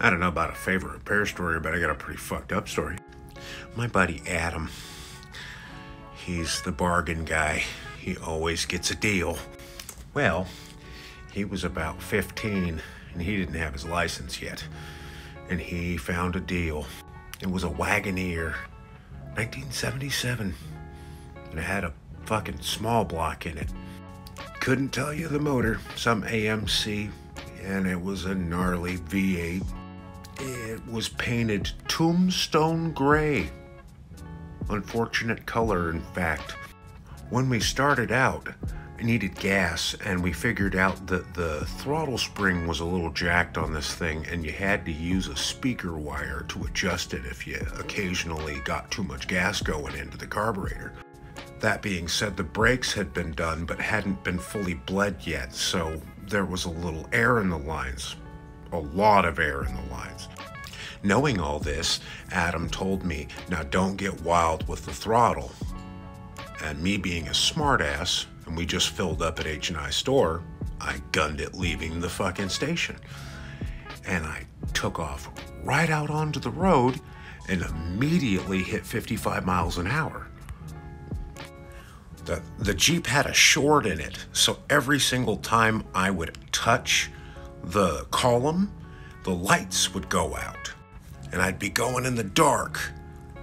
I don't know about a favorite repair story, but I got a pretty fucked up story. My buddy Adam, he's the bargain guy. He always gets a deal. Well, he was about 15 and he didn't have his license yet. And he found a deal. It was a Wagoneer, 1977. And it had a fucking small block in it. Couldn't tell you the motor, some AMC, and it was a gnarly V8. It was painted tombstone gray. Unfortunate color, in fact. When we started out, I needed gas, and we figured out that the throttle spring was a little jacked on this thing, and you had to use a speaker wire to adjust it if you occasionally got too much gas going into the carburetor. That being said, the brakes had been done, but hadn't been fully bled yet, so there was a little air in the lines. A lot of air in the lines. Knowing all this, Adam told me, now don't get wild with the throttle. And me being a smartass, and we just filled up at H&I store, I gunned it leaving the fucking station. And I took off right out onto the road and immediately hit 55 miles an hour. The Jeep had a short in it, so every single time I would touch the column, the lights would go out. And I'd be going in the dark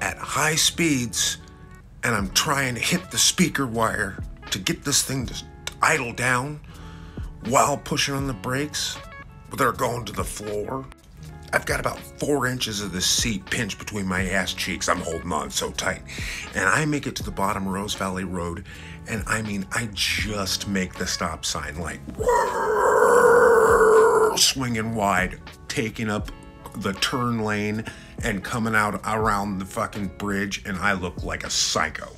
at high speeds, and I'm trying to hit the speaker wire to get this thing to idle down while pushing on the brakes. They're going to the floor. I've got about 4 inches of the seat pinched between my ass cheeks. I'm holding on so tight. And I make it to the bottom of Rose Valley Road, and I mean, I just make the stop sign like swinging wide, taking up the turn lane and coming out around the fucking bridge, and I look like a psycho.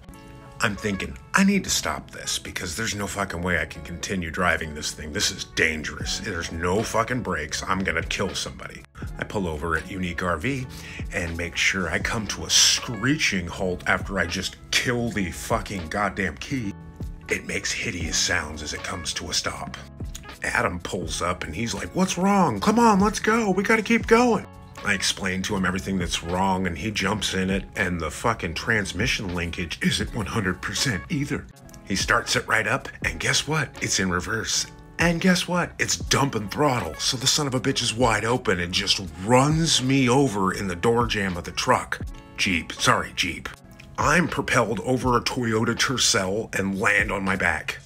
I'm thinking, I need to stop this because there's no fucking way I can continue driving this thing. This is dangerous. There's no fucking brakes. I'm gonna kill somebody. I pull over at Unique RV and make sure I come to a screeching halt after I just kill the fucking goddamn key. It makes hideous sounds as it comes to a stop. Adam pulls up and he's like, what's wrong? Come on, let's go. We gotta keep going. I explain to him everything that's wrong, and he jumps in it, and the fucking transmission linkage isn't 100% either. He starts it right up, and guess what? It's in reverse. And guess what? It's dumping throttle, so the son of a bitch is wide open and just runs me over in the door jamb of the truck. Jeep. I'm propelled over a Toyota Tercel and land on my back.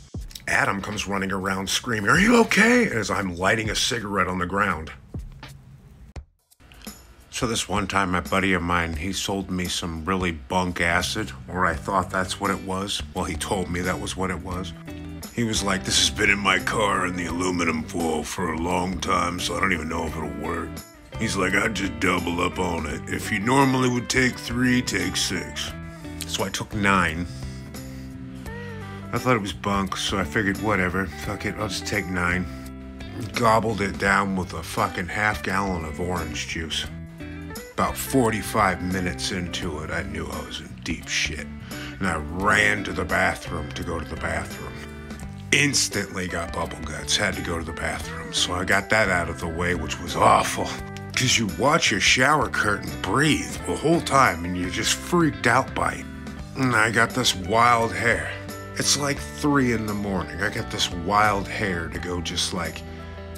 Adam comes running around screaming, are you okay? As I'm lighting a cigarette on the ground. So this one time, my buddy of mine, he sold me some really bunk acid, or I thought that's what it was. Well, he told me that was what it was. He was like, this has been in my car in the aluminum foil for a long time, so I don't even know if it'll work. He's like, I'd just double up on it. If you normally would take 3, take 6. So I took 9. I thought it was bunk, so I figured, whatever, fuck it, I'll just take 9. Gobbled it down with a fucking half-gallon of orange juice. About 45 minutes into it, I knew I was in deep shit. And I ran to the bathroom to go to the bathroom. Instantly got bubble guts, had to go to the bathroom. So I got that out of the way, which was awful. Because you watch your shower curtain breathe the whole time and you're just freaked out by it. And I got this wild hair. It's like 3 in the morning. I got this wild hair to go just like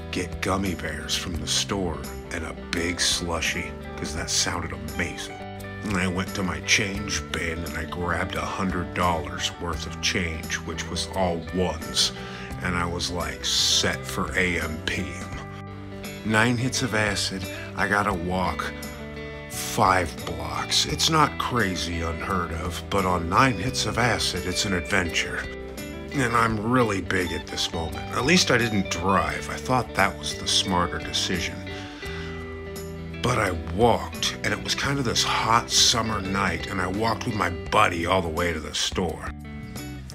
get gummy bears from the store and a big slushie, because that sounded amazing. And I went to my change bin and I grabbed $100 worth of change, which was all ones, and I was like set for AM PM. 9 hits of acid, I gotta walk 5 blocks. It's not crazy unheard of, but on 9 hits of acid, it's an adventure. And I'm really big at this moment. At least I didn't drive. I thought that was the smarter decision. But I walked, and it was kind of this hot summer night, and I walked with my buddy all the way to the store.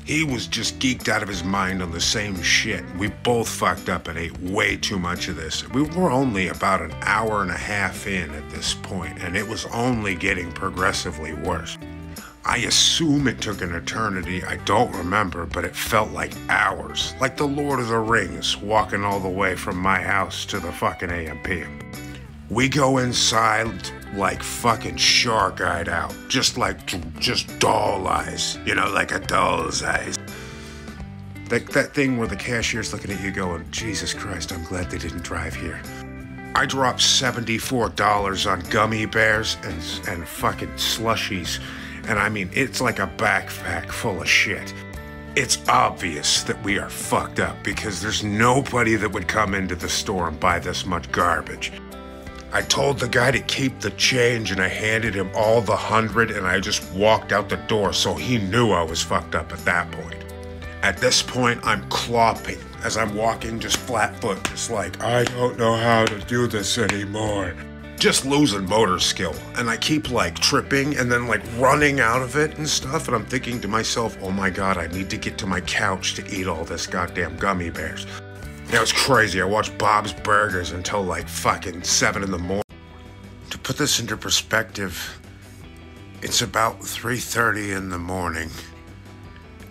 He was just geeked out of his mind on the same shit. We both fucked up and ate way too much of this. We were only about an hour and a half in at this point, and it was only getting progressively worse. I assume it took an eternity, I don't remember, but it felt like hours. Like the Lord of the Rings, walking all the way from my house to the fucking AM/PM. We go inside like fucking shark-eyed out. Just doll eyes. You know, like a doll's eyes. That thing where the cashier's looking at you going, Jesus Christ, I'm glad they didn't drive here. I dropped $74 on gummy bears and fucking slushies. And I mean, it's like a backpack full of shit. It's obvious that we are fucked up because there's nobody that would come into the store and buy this much garbage. I told the guy to keep the change and I handed him all the 100 and I just walked out the door so he knew I was fucked up at that point. At this point, I'm clopping as I'm walking just flat foot, just like, I don't know how to do this anymore. Just losing motor skill. And I keep like tripping and then like running out of it and stuff. And I'm thinking to myself, oh my God, I need to get to my couch to eat all this goddamn gummy bears. That was crazy. I watched Bob's Burgers until like fucking 7 in the morning. To put this into perspective, it's about 3:30 in the morning.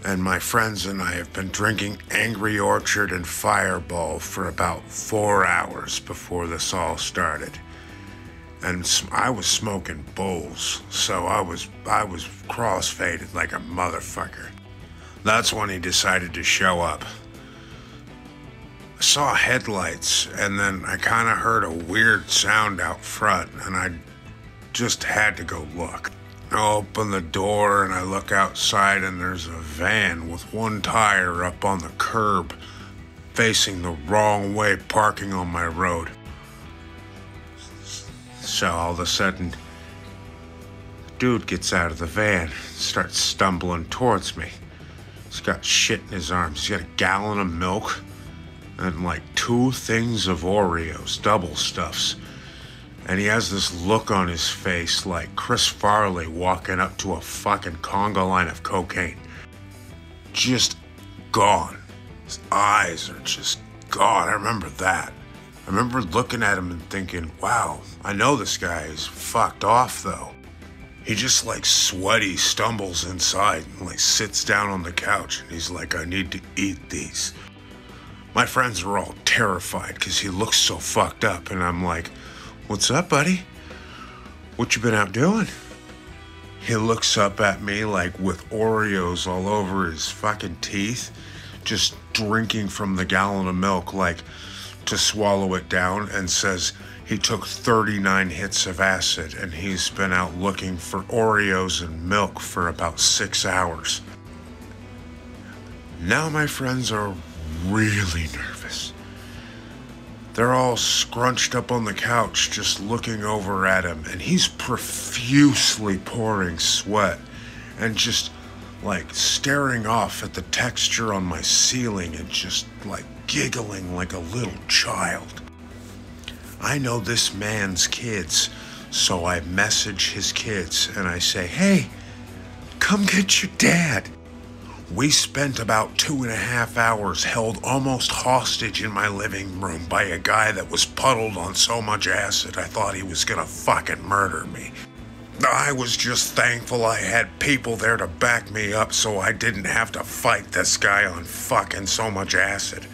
And my friends and I have been drinking Angry Orchard and Fireball for about 4 hours before this all started. And I was smoking bowls, so I was cross-faded like a motherfucker. That's when he decided to show up. I saw headlights, and then I kind of heard a weird sound out front, and I just had to go look. I open the door, and I look outside, and there's a van with one tire up on the curb, facing the wrong way, parking on my road. So all of a sudden, dude gets out of the van, starts stumbling towards me. He's got shit in his arms. He's got a gallon of milk and like 2 things of Oreos, double stuffs. And he has this look on his face like Chris Farley walking up to a fucking conga line of cocaine. Just gone. His eyes are just gone. I remember that. I remember looking at him and thinking, wow, I know this guy is fucked off though. He just like sweaty stumbles inside and like sits down on the couch and he's like, I need to eat these. My friends were all terrified because he looks so fucked up and I'm like, what's up, buddy? What you been out doing? He looks up at me like with Oreos all over his fucking teeth, just drinking from the gallon of milk like to swallow it down, and says he took 39 hits of acid and he's been out looking for Oreos and milk for about 6 hours. Now my friends are really nervous. They're all scrunched up on the couch just looking over at him, and he's profusely pouring sweat and just like staring off at the texture on my ceiling and just like giggling like a little child. I know this man's kids, so I message his kids and I say, hey, come get your dad. We spent about 2.5 hours held almost hostage in my living room by a guy that was puddled on so much acid I thought he was gonna fucking murder me. I was just thankful I had people there to back me up so I didn't have to fight this guy on fucking so much acid.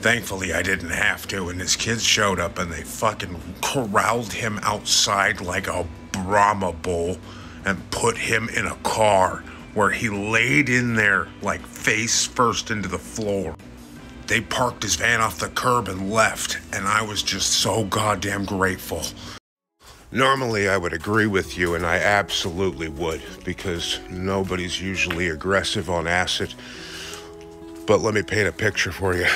Thankfully I didn't have to, and his kids showed up and they fucking corralled him outside like a Brahma bull and put him in a car where he laid in there like face first into the floor. They parked his van off the curb and left, and I was just so goddamn grateful. Normally I would agree with you, and I absolutely would, because nobody's usually aggressive on acid. But let me paint a picture for you.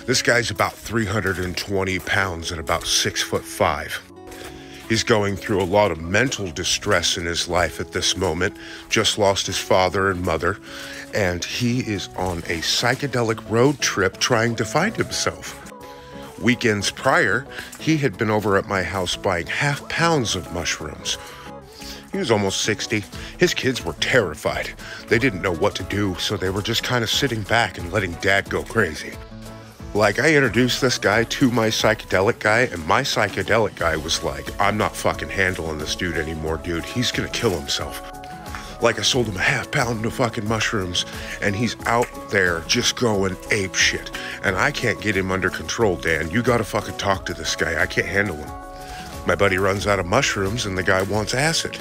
This guy's about 320 pounds and about 6'5". He's going through a lot of mental distress in his life at this moment, just lost his father and mother, and he is on a psychedelic road trip trying to find himself. Weekends prior, he had been over at my house buying half pounds of mushrooms. He was almost 60. His kids were terrified. They didn't know what to do, so they were just kind of sitting back and letting Dad go crazy. Like, I introduced this guy to my psychedelic guy, and my psychedelic guy was like, I'm not fucking handling this dude anymore, dude. He's gonna kill himself. Like, I sold him a half pound of fucking mushrooms, and he's out there just going ape shit. And I can't get him under control, Dan. You gotta fucking talk to this guy. I can't handle him. My buddy runs out of mushrooms and the guy wants acid.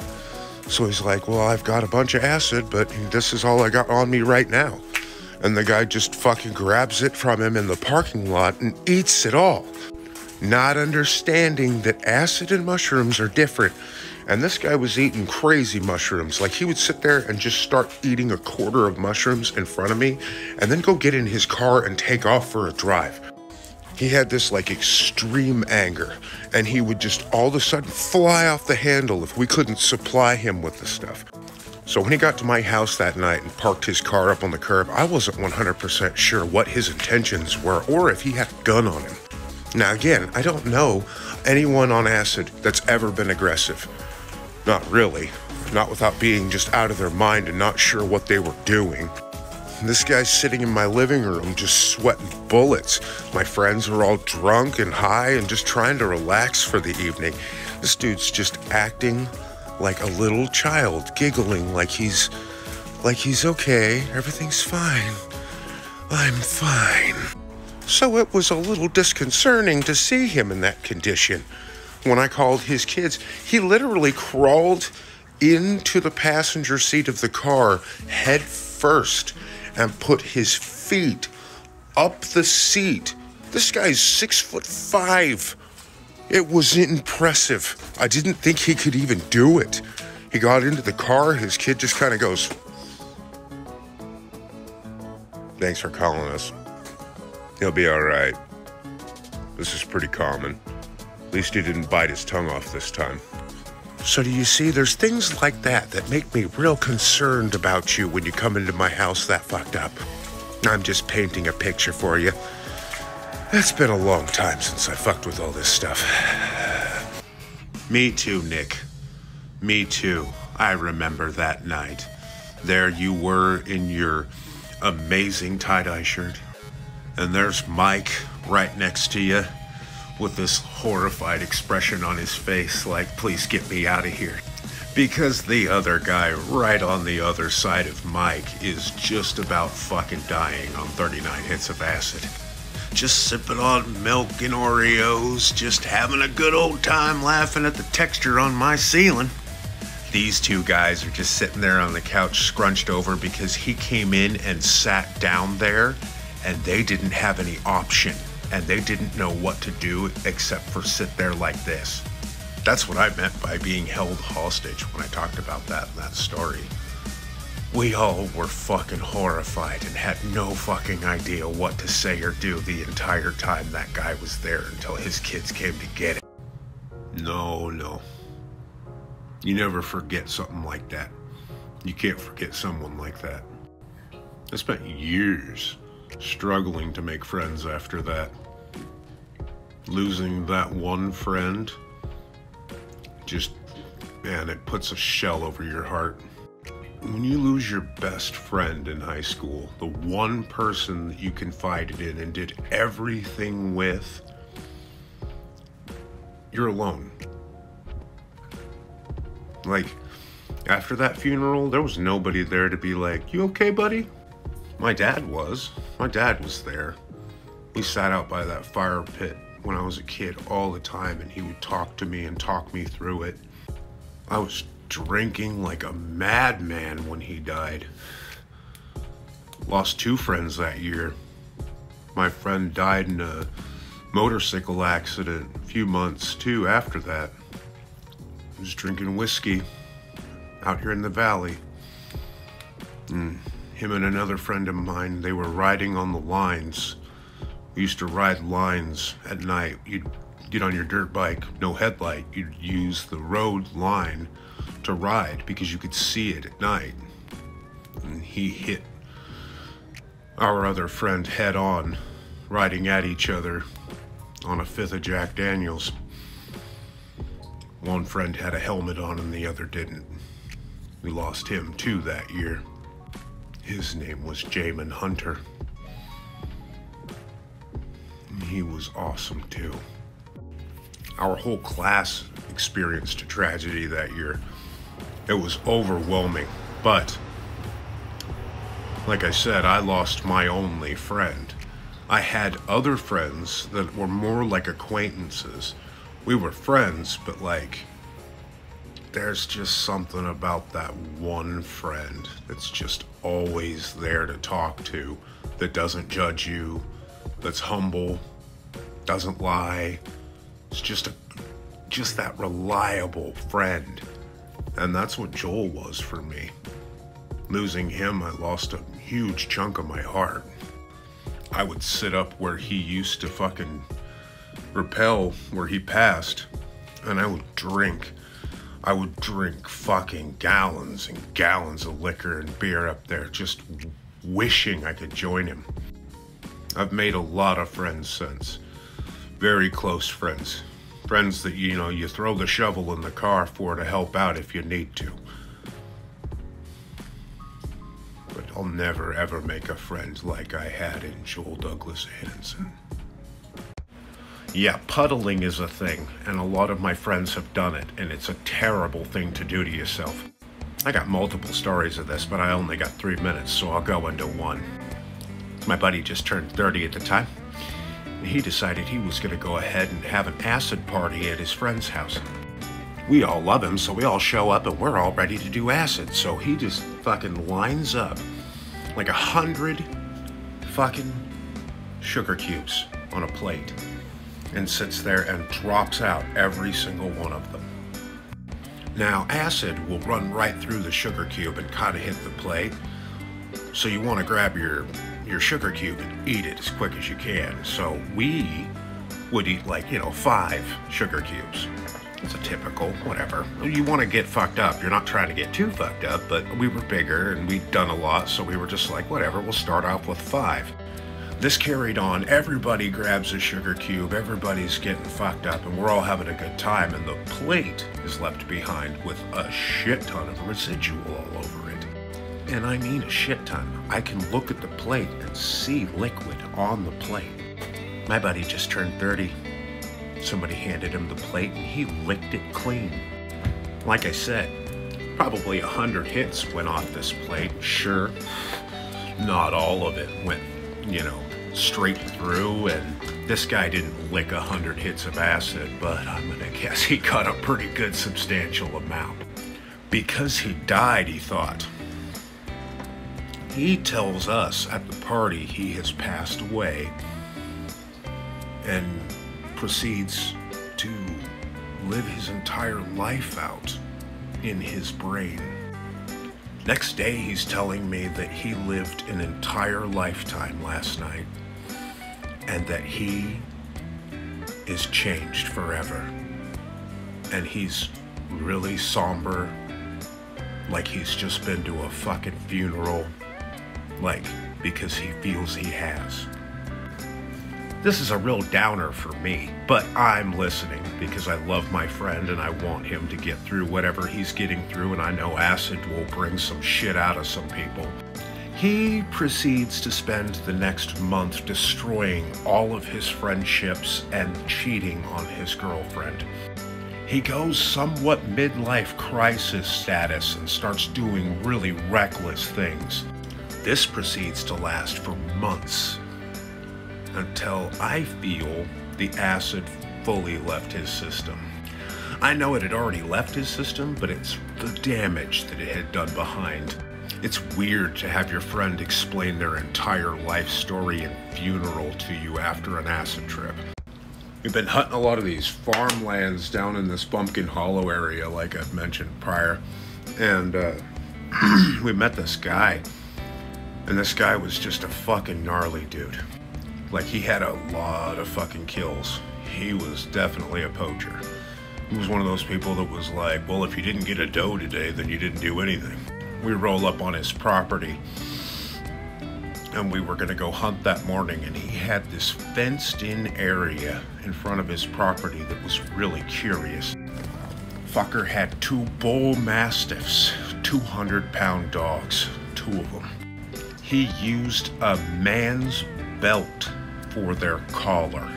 So he's like, well, I've got a bunch of acid, but this is all I got on me right now. And the guy just fucking grabs it from him in the parking lot and eats it all, not understanding that acid and mushrooms are different. And this guy was eating crazy mushrooms. Like, he would sit there and just start eating a quarter of mushrooms in front of me and then go get in his car and take off for a drive. He had this like extreme anger, and he would just all of a sudden fly off the handle if we couldn't supply him with the stuff. So when he got to my house that night and parked his car up on the curb, I wasn't 100% sure what his intentions were or if he had a gun on him. Now again, I don't know anyone on acid that's ever been aggressive. Not really. Not without being just out of their mind and not sure what they were doing. This guy's sitting in my living room just sweating bullets. My friends are all drunk and high and just trying to relax for the evening. This dude's just acting like a little child, giggling like he's okay. Everything's fine. I'm fine. So it was a little disconcerting to see him in that condition. When I called his kids, he literally crawled into the passenger seat of the car head first and put his feet up the seat. This guy's 6'5". It was impressive. I didn't think he could even do it. He got into the car, his kid just kind of goes, "Thanks for calling us. He'll be all right. This is pretty common. At least he didn't bite his tongue off this time." So do you see, there's things like that that make me real concerned about you when you come into my house that fucked up. I'm just painting a picture for you. It's been a long time since I fucked with all this stuff. Me too, Nick. Me too. I remember that night. There you were in your amazing tie-dye shirt. And there's Mike right next to you, with this horrified expression on his face like, please get me out of here. Because the other guy right on the other side of Mike is just about fucking dying on 39 hits of acid. Just sipping on milk and Oreos, just having a good old time laughing at the texture on my ceiling. These two guys are just sitting there on the couch scrunched over because he came in and sat down there and they didn't have any option. And they didn't know what to do except for sit there like this. That's what I meant by being held hostage when I talked about that in that story. We all were fucking horrified and had no fucking idea what to say or do the entire time that guy was there until his kids came to get it. No. You never forget something like that. You can't forget someone like that. I spent years struggling to make friends after that. Losing that one friend, just, man, it puts a shell over your heart. When you lose your best friend in high school, the one person that you confided in and did everything with, you're alone. Like, after that funeral, there was nobody there to be like, "You okay, buddy?" My dad was. My dad was there. He sat out by that fire pit when I was a kid all the time, and he would talk to me and talk me through it. I was drinking like a madman when he died. Lost 2 friends that year. My friend died in a motorcycle accident a few months too after that. I was drinking whiskey out here in the valley. And him and another friend of mine, they were riding on the lines. We used to ride lines at night. You'd get on your dirt bike, no headlight. You'd use the road line to ride because you could see it at night. And he hit our other friend head on, riding at each other on a 5th of Jack Daniels. One friend had a helmet on and the other didn't. We lost him too that year. His name was Jamin Hunter. He was awesome too. Our whole class experienced a tragedy that year. It was overwhelming, but like I said, I lost my only friend. I had other friends that were more like acquaintances, We were friends, but like, there's just something about that one friend that's just always there to talk to, that doesn't judge you, that's humble, doesn't lie. It's just that reliable friend. And that's what Joel was for me. Losing him, I lost a huge chunk of my heart. I would sit up where he used to fucking rappel, where he passed, and I would drink. I would drink fucking gallons and gallons of liquor and beer up there, just wishing I could join him. I've made a lot of friends since. Very close friends. Friends that, you know, you throw the shovel in the car for to help out if you need to. But I'll never ever make a friend like I had in Joel Douglas Anderson. Yeah, puddling is a thing, and a lot of my friends have done it, and it's a terrible thing to do to yourself. I got multiple stories of this, but I only got 3 minutes, so I'll go into one. My buddy just turned 30 at the time. He decided he was going to go ahead and have an acid party at his friend's house. We all love him, so we all show up and we're all ready to do acid. So he just fucking lines up like 100 fucking sugar cubes on a plate and sits there and drops out every single one of them. Now, acid will run right through the sugar cube and kind of hit the plate. So you want to grab your sugar cube and eat it as quick as you can. So we would eat like, 5 sugar cubes. It's a typical, whatever. You want to get fucked up. You're not trying to get too fucked up, but we were bigger and we'd done a lot, so we were just like, whatever, we'll start off with 5. This carried on. Everybody grabs a sugar cube, everybody's getting fucked up, and we're all having a good time, and the plate is left behind with a shit ton of residual all over it. And I mean a shit ton. I can look at the plate and see liquid on the plate. My buddy just turned 30. Somebody handed him the plate and he licked it clean. Like I said, probably 100 hits went off this plate. Sure, not all of it went, straight through, and this guy didn't lick 100 hits of acid, but I'm gonna guess he got a pretty good substantial amount. Because he died, he thought. He tells us at the party he has passed away and proceeds to live his entire life out in his brain. Next day, he's telling me that he lived an entire lifetime last night and that he is changed forever. And he's really somber, like he's just been to a fucking funeral, because he feels he has. This is a real downer for me, but I'm listening because I love my friend and I want him to get through whatever he's getting through, and I know acid will bring some shit out of some people. He proceeds to spend the next month destroying all of his friendships and cheating on his girlfriend. He goes somewhat midlife crisis status and starts doing really reckless things. This proceeds to last for months, until I feel the acid fully left his system. I know it had already left his system, but it's the damage that it had done behind. It's weird to have your friend explain their entire life story and funeral to you after an acid trip. We've been hunting a lot of these farmlands down in this Bumpkin Hollow area, like I've mentioned prior, and we met this guy, and this guy was just a fucking gnarly dude. Like, he had a lot of fucking kills. He was definitely a poacher. He was one of those people that was like, well, if you didn't get a doe today, then you didn't do anything. We roll up on his property, and we were gonna go hunt that morning, and he had this fenced-in area in front of his property that was really curious. Fucker had 2 bull mastiffs, 200-pound dogs, 2 of them. He used a man's belt for their collar.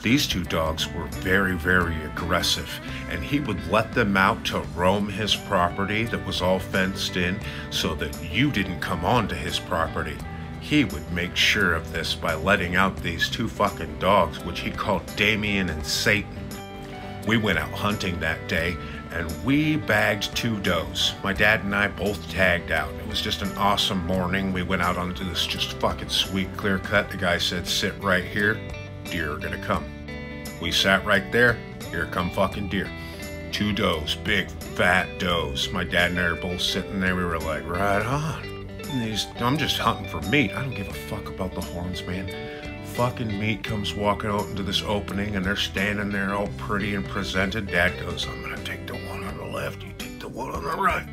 These 2 dogs were very, very aggressive, and he would let them out to roam his property that was all fenced in so that you didn't come onto his property. He would make sure of this by letting out these 2 fucking dogs, which he called Damien and Satan. We went out hunting that day, and we bagged 2 does. My dad and I both tagged out. It was just an awesome morning. We went out onto this just fucking sweet clear cut. The guy said, sit right here, deer are gonna come. We sat right there, here come fucking deer. 2 does, big fat does. My dad and I are both sitting there, we were like, right on. And I'm just hunting for meat. I don't give a fuck about the horns, man. Fucking meat comes walking out into this opening, and they're standing there all pretty and presented. Dad goes, I'm gonna take the one on the left, you take the one on the right.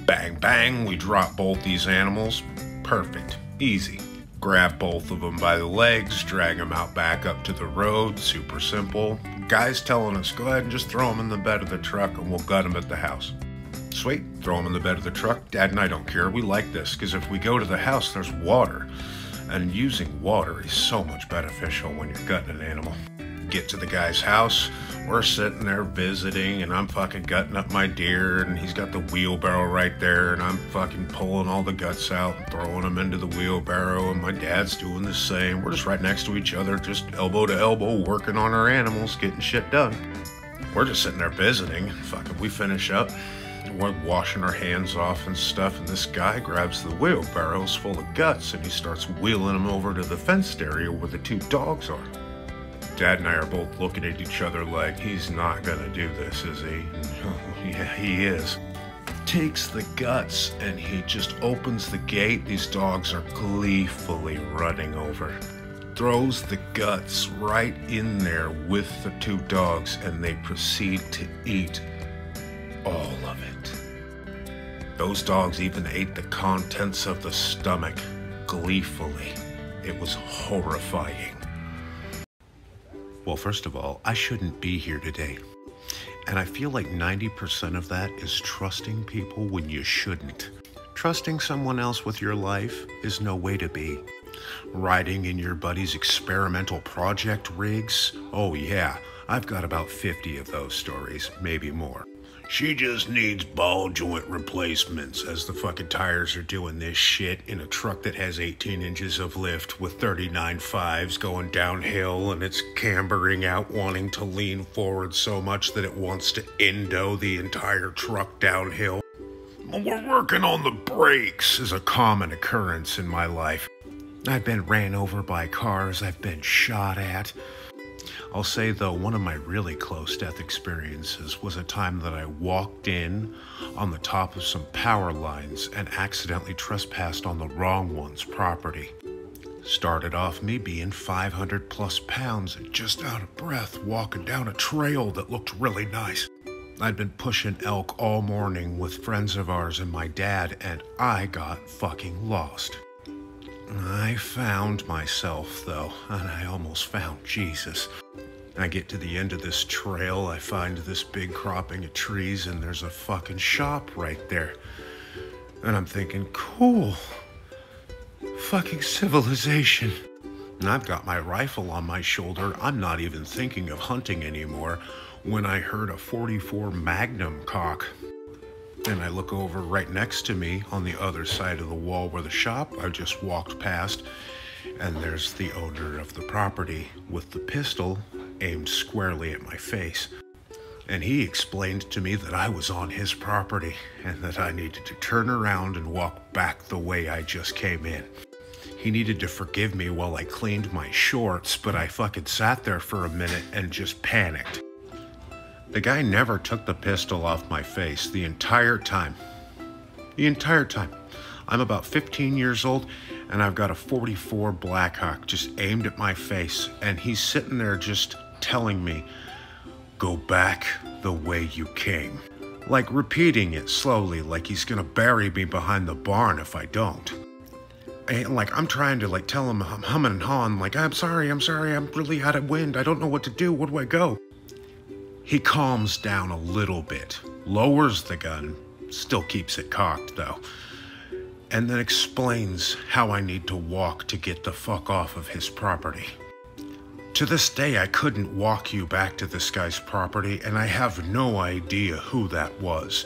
Bang, bang, we drop both these animals. Perfect, easy. Grab both of them by the legs, drag them out back up to the road, super simple. Guy's telling us, go ahead and just throw them in the bed of the truck and we'll gut them at the house. Sweet, throw them in the bed of the truck. Dad and I don't care, we like this, because if we go to the house, there's water. And using water is so much beneficial when you're gutting an animal. Get to the guy's house, we're sitting there visiting, and I'm fucking gutting up my deer, and he's got the wheelbarrow right there, and I'm fucking pulling all the guts out and throwing them into the wheelbarrow, and my dad's doing the same. We're just right next to each other, just elbow to elbow, working on our animals, getting shit done. We're just sitting there visiting. Fucking, we finish up. We're washing our hands off and stuff, and this guy grabs the wheelbarrows full of guts and he starts wheeling them over to the fenced area where the 2 dogs are. Dad and I are both looking at each other like, he's not gonna do this, is he? Yeah, he is. Takes the guts and he just opens the gate. These dogs are gleefully running over. Throws the guts right in there with the 2 dogs, and they proceed to eat all of it. Those dogs even ate the contents of the stomach gleefully. It was horrifying. Well, first of all, I shouldn't be here today. And I feel like 90% of that is trusting people when you shouldn't. Trusting someone else with your life is no way to be. Riding in your buddy's experimental project rigs? Oh yeah, I've got about 50 of those stories, maybe more. She just needs ball joint replacements as the fucking tires are doing this shit in a truck that has 18 inches of lift with 39 5s going downhill, and it's cambering out, wanting to lean forward so much that it wants to endo the entire truck downhill. We're working on the brakes is a common occurrence in my life. I've been ran over by cars, I've been shot at. I'll say, though, one of my really close death experiences was a time that I walked in on the top of some power lines and accidentally trespassed on the wrong one's property. Started off me being 500 plus pounds and just out of breath walking down a trail that looked really nice. I'd been pushing elk all morning with friends of ours and my dad, and I got fucking lost. I found myself, though, and I almost found Jesus. I get to the end of this trail, I find this big cropping of trees, and there's a fucking shop right there. And I'm thinking, cool. Fucking civilization. And I've got my rifle on my shoulder. I'm not even thinking of hunting anymore when I heard a 44 Magnum cock. And I look over right next to me on the other side of the wall where the shop I just walked past, and there's the owner of the property with the pistol aimed squarely at my face. And he explained to me that I was on his property and that I needed to turn around and walk back the way I just came in. He needed to forgive me while I cleaned my shorts, but I fucking sat there for a minute and just panicked. The guy never took the pistol off my face the entire time. The entire time. I'm about 15 years old, and I've got a 44 Blackhawk just aimed at my face, and he's sitting there just telling me, go back the way you came. Like repeating it slowly, like he's gonna bury me behind the barn if I don't. And like I'm trying to like tell him, I'm humming and hawing, like, I'm sorry, I'm really out of wind, I don't know what to do, where do I go? He calms down a little bit, lowers the gun, still keeps it cocked though, and then explains how I need to walk to get the fuck off of his property. To this day, I couldn't walk you back to this guy's property, and I have no idea who that was.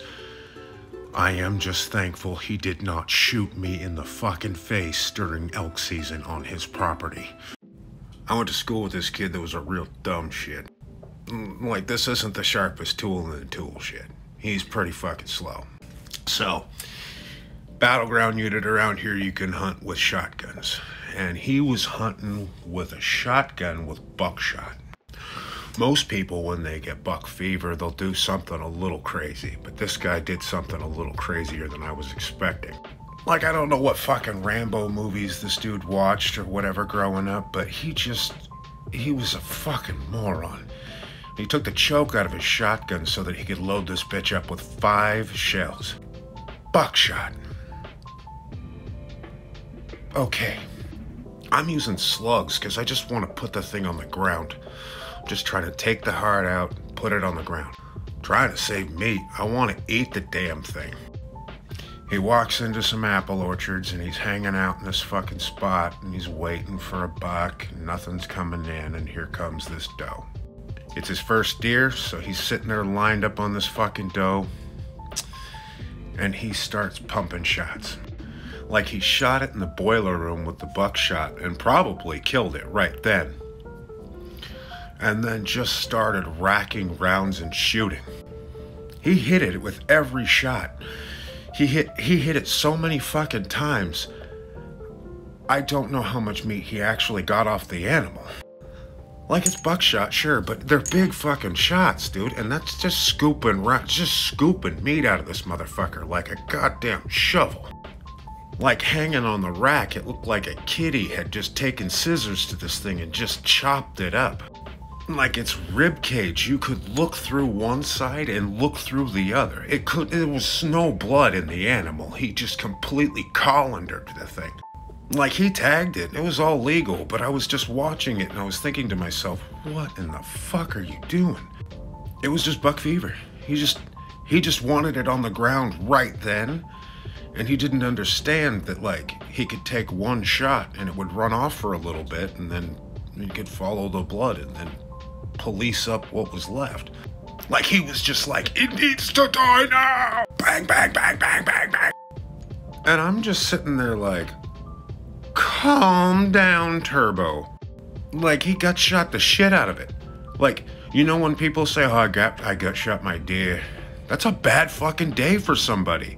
I am just thankful he did not shoot me in the fucking face during elk season on his property. I went to school with this kid that was a real dumb shit. Like, this isn't the sharpest tool in the tool shed. He's pretty fucking slow. So, battleground unit around here, you can hunt with shotguns. And he was hunting with a shotgun with buckshot. Most people, when they get buck fever, they'll do something a little crazy. But this guy did something a little crazier than I was expecting. Like, I don't know what fucking Rambo movies this dude watched or whatever growing up, but he was a fucking moron. He took the choke out of his shotgun so that he could load this bitch up with 5 shells. Buckshot. Okay. I'm using slugs because I just want to put the thing on the ground. I'm just trying to take the heart out, put it on the ground. Trying to save meat. I want to eat the damn thing. He walks into some apple orchards and he's hanging out in this fucking spot and he's waiting for a buck and nothing's coming in, and here comes this doe. It's his first deer, so he's sitting there lined up on this fucking doe and he starts pumping shots. Like he shot it in the boiler room with the buckshot and probably killed it right then. And then just started racking rounds and shooting. He hit it with every shot. He hit it so many fucking times. I don't know how much meat he actually got off the animal. Like, it's buckshot, sure, but they're big fucking shots, dude. And that's just scooping meat out of this motherfucker like a goddamn shovel. Like, hanging on the rack, it looked like a kitty had just taken scissors to this thing and just chopped it up. Like its rib cage, you could look through one side and look through the other. It was no blood in the animal. He just completely colandered the thing. Like, he tagged it. It was all legal, but I was just watching it and I was thinking to myself, what in the fuck are you doing? It was just buck fever. He just wanted it on the ground right then, and he didn't understand that, like, he could take one shot and it would run off for a little bit and then he could follow the blood and then police up what was left. Like, he was just like, it needs to die now! Bang, bang, bang, bang, bang, bang. And I'm just sitting there like, calm down, Turbo. Like, he gut shot the shit out of it. Like, you know when people say, oh, I gut shot my deer. That's a bad fucking day for somebody.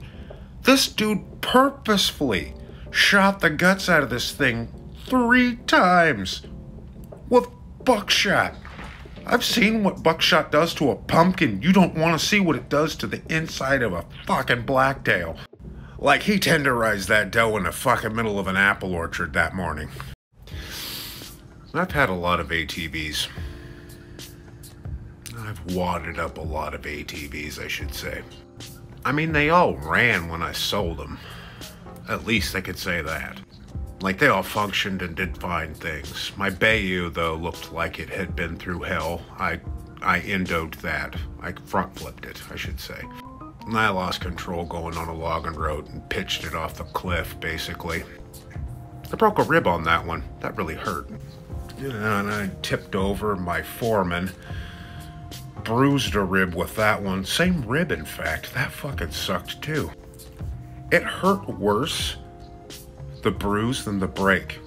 This dude purposefully shot the guts out of this thing 3 times with buckshot. I've seen what buckshot does to a pumpkin. You don't want to see what it does to the inside of a fucking blacktail. Like, he tenderized that doe in the fucking middle of an apple orchard that morning. I've had a lot of ATVs. I've wadded up a lot of ATVs, I should say. I mean, they all ran when I sold them. At least I could say that. Like, they all functioned and did fine things. My Bayou, though, looked like it had been through hell. I endoed that. I front flipped it, I should say. And I lost control going on a logging road and pitched it off the cliff, basically. I broke a rib on that one. That really hurt. Yeah, and I tipped over my foreman. Bruised a rib with that one. Same rib, in fact. That fucking sucked, too. It hurt worse, the bruise, than the break.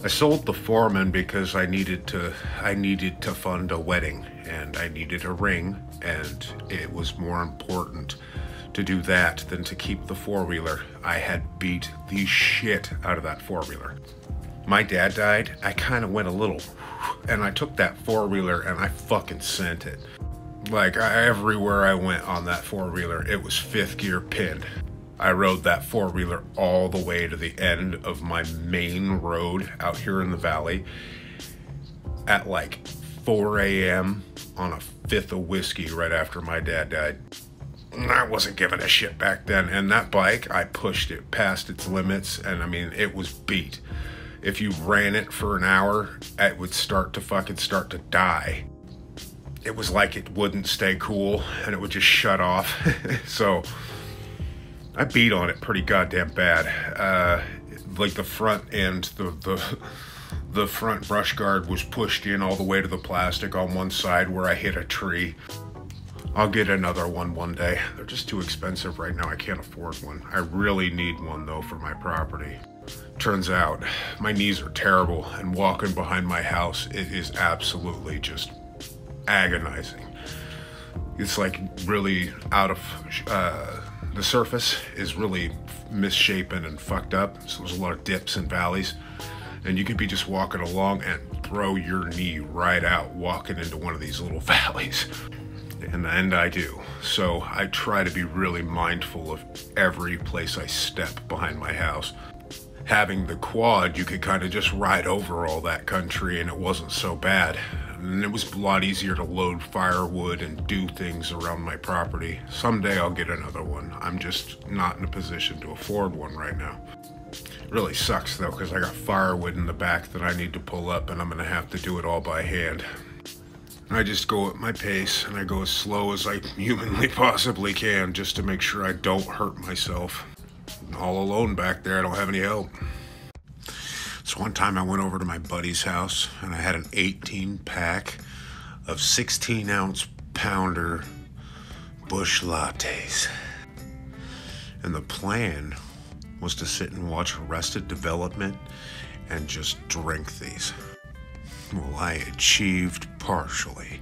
I sold the foreman because I needed to fund a wedding, and I needed a ring, and it was more important to do that than to keep the four-wheeler. I had beat the shit out of that four-wheeler. My dad died. I kind of went a little, and I took that four-wheeler and I fucking sent it. Like, everywhere I went on that four-wheeler, it was 5th gear pinned. I rode that four-wheeler all the way to the end of my main road out here in the valley at like 4 a.m. on a 5th of whiskey right after my dad died. I wasn't giving a shit back then, and that bike, I pushed it past its limits, and I mean, it was beat. If you ran it for an hour, it would start to die. It was like it wouldn't stay cool, and it would just shut off. So I beat on it pretty goddamn bad. Like the front end, the front brush guard was pushed in all the way to the plastic on one side where I hit a tree. I'll get another one day. They're just too expensive right now. I can't afford one. I really need one though for my property. turns out my knees are terrible, and walking behind my house, it is absolutely just agonizing. It's like really out of, the surface is really misshapen and fucked up. So there's a lot of dips and valleys, and you could be just walking along and throw your knee right out walking into one of these little valleys. And I do. So I try to be really mindful of every place I step behind my house. Having the quad, you could kind of just ride over all that country and it wasn't so bad. And it was a lot easier to load firewood and do things around my property. Someday I'll get another one. I'm just not in a position to afford one right now. It really sucks though, because I got firewood in the back that I need to pull up and I'm gonna have to do it all by hand. I just go at my pace and I go as slow as I humanly possibly can just to make sure I don't hurt myself. I'm all alone back there, I don't have any help. So one time I went over to my buddy's house and I had an 18 pack of 16-ounce pounder bush lattes. And the plan was to sit and watch Arrested Development and just drink these. Well, I achieved partially.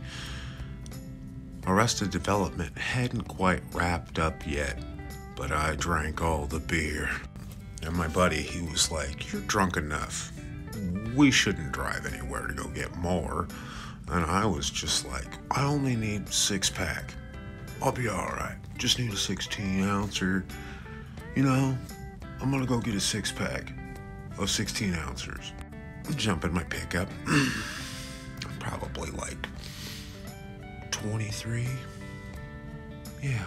Arrested Development hadn't quite wrapped up yet, but I drank all the beer. And my buddy, he was like, "You're drunk enough. We shouldn't drive anywhere to go get more." And I was just like, "I only need 6-pack. I'll be all right. Just need a 16-ounce or, I'm gonna go get a 6-pack of 16-ouncers. Jump in my pickup. I'm probably like 23. Yeah.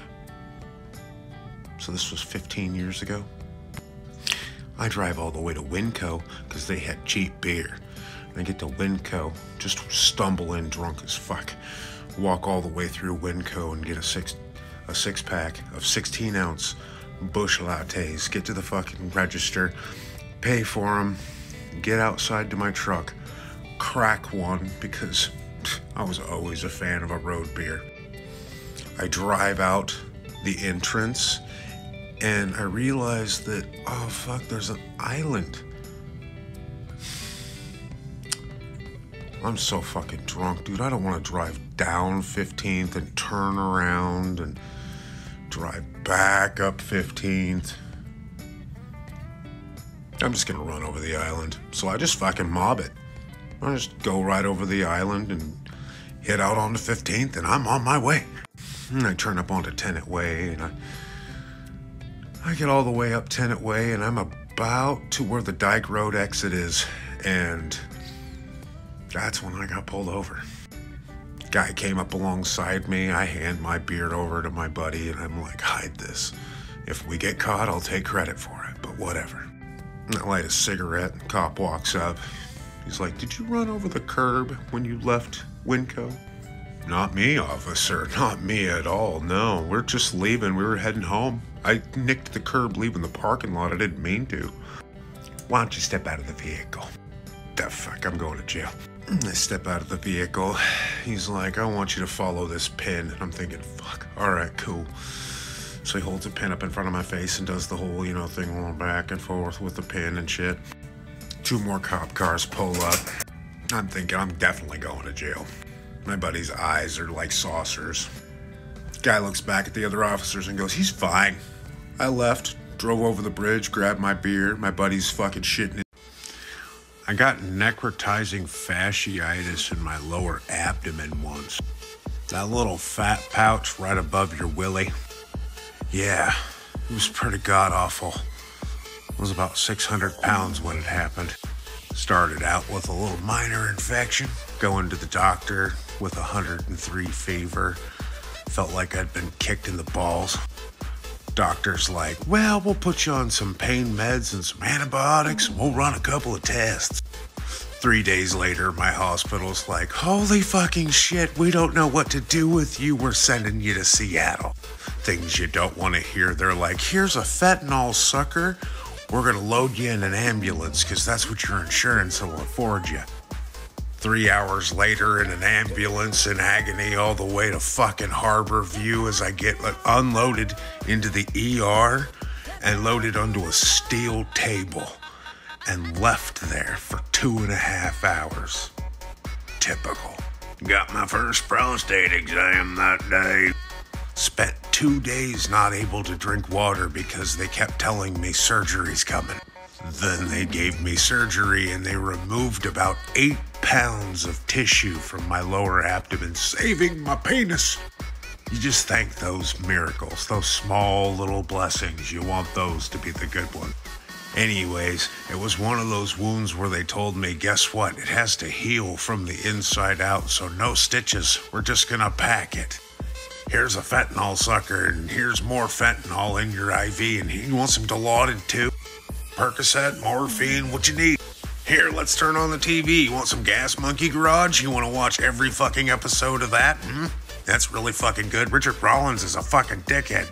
So this was 15 years ago. I drive all the way to Winco because they had cheap beer. And I get to Winco, just stumble in drunk as fuck. Walk all the way through Winco and get a 6-pack of 16-ounce bush lattes. Get to the fucking register, pay for them, get outside to my truck, crack one because I was always a fan of a road beer. I drive out the entrance and I realize that, oh fuck, there's an island. I'm so fucking drunk, dude. I don't want to drive down 15th and turn around and drive back up 15th. I'm just gonna run over the island. So I just fucking mob it. I just go right over the island and head out onto 15th and I'm on my way. And I turn up onto Tenet Way and I get all the way up Tenet Way and I'm about to where the Dyke Road exit is, and that's when I got pulled over. Guy came up alongside me. I hand my beard over to my buddy and I'm like, "Hide this. If we get caught, I'll take credit for it, but whatever." And I light a cigarette. Cop walks up. He's like, "Did you run over the curb when you left Winco?" "Not me, officer. Not me at all. No, we're just leaving. We were heading home. I nicked the curb leaving the parking lot. I didn't mean to." "Why don't you step out of the vehicle?" "The fuck, I'm going to jail." I step out of the vehicle. He's like, "I want you to follow this pin." And I'm thinking, fuck, all right, cool. So he holds a pin up in front of my face and does the whole, thing going back and forth with the pin and shit. 2 more cop cars pull up. I'm thinking I'm definitely going to jail. My buddy's eyes are like saucers. Guy looks back at the other officers and goes, "He's fine." I left, drove over the bridge, grabbed my beer. My buddy's fucking shitting it. I got necrotizing fasciitis in my lower abdomen once. That little fat pouch right above your willy. Yeah, it was pretty god-awful. It was about 600 pounds when it happened. Started out with a little minor infection. Going to the doctor with 103 fever. Felt like I'd been kicked in the balls. Doctor's like, "Well, we'll put you on some pain meds and some antibiotics, and we'll run a couple of tests." 3 days later, my hospital's like, "Holy fucking shit, we don't know what to do with you. We're sending you to Seattle." Things you don't want to hear. They're like, "Here's a fentanyl sucker. We're going to load you in an ambulance because that's what your insurance will afford you." 3 hours later in an ambulance in agony all the way to fucking Harbor View as I get unloaded into the ER and loaded onto a steel table. and left there for 2.5 hours. Typical. Got my first prostate exam that day. Spent 2 days not able to drink water because they kept telling me surgery's coming. Then they gave me surgery and they removed about 8 pounds of tissue from my lower abdomen, saving my penis. You just thank those miracles, those small little blessings. You want those to be the good one. Anyways, it was one of those wounds where they told me, guess what? It has to heal from the inside out, so no stitches. We're just gonna pack it. Here's a fentanyl sucker, and here's more fentanyl in your IV, and you want some Dilaudid too? Percocet, morphine, what you need? Here, let's turn on the TV. You want some Gas Monkey Garage? You want to watch every fucking episode of that? That's really fucking good. Richard Rollins is a fucking dickhead.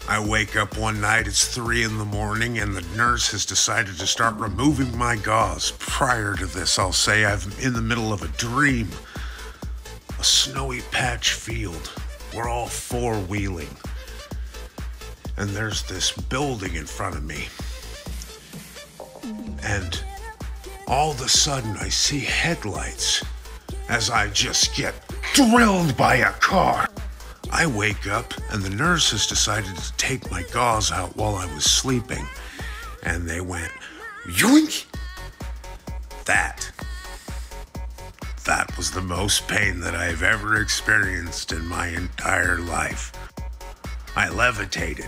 I wake up one night, it's 3 in the morning, and the nurse has decided to start removing my gauze. Prior to this, I'll say I'm in the middle of a dream. A snowy patch field. We're all four-wheeling. And there's this building in front of me. And all of a sudden, I see headlights as I just get drilled by a car. I wake up, and the nurse has decided to take my gauze out while I was sleeping. And they went, yoink! That was the most pain that I've ever experienced in my entire life. I levitated.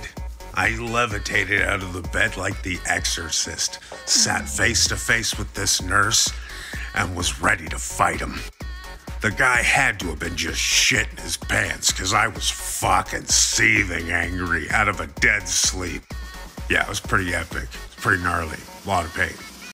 I levitated out of the bed like the Exorcist, sat face to face with this nurse, and was ready to fight him. The guy had to have been just shitting his pants, because I was fucking seething angry out of a dead sleep. Yeah, it was pretty epic. It's pretty gnarly. A lot of pain.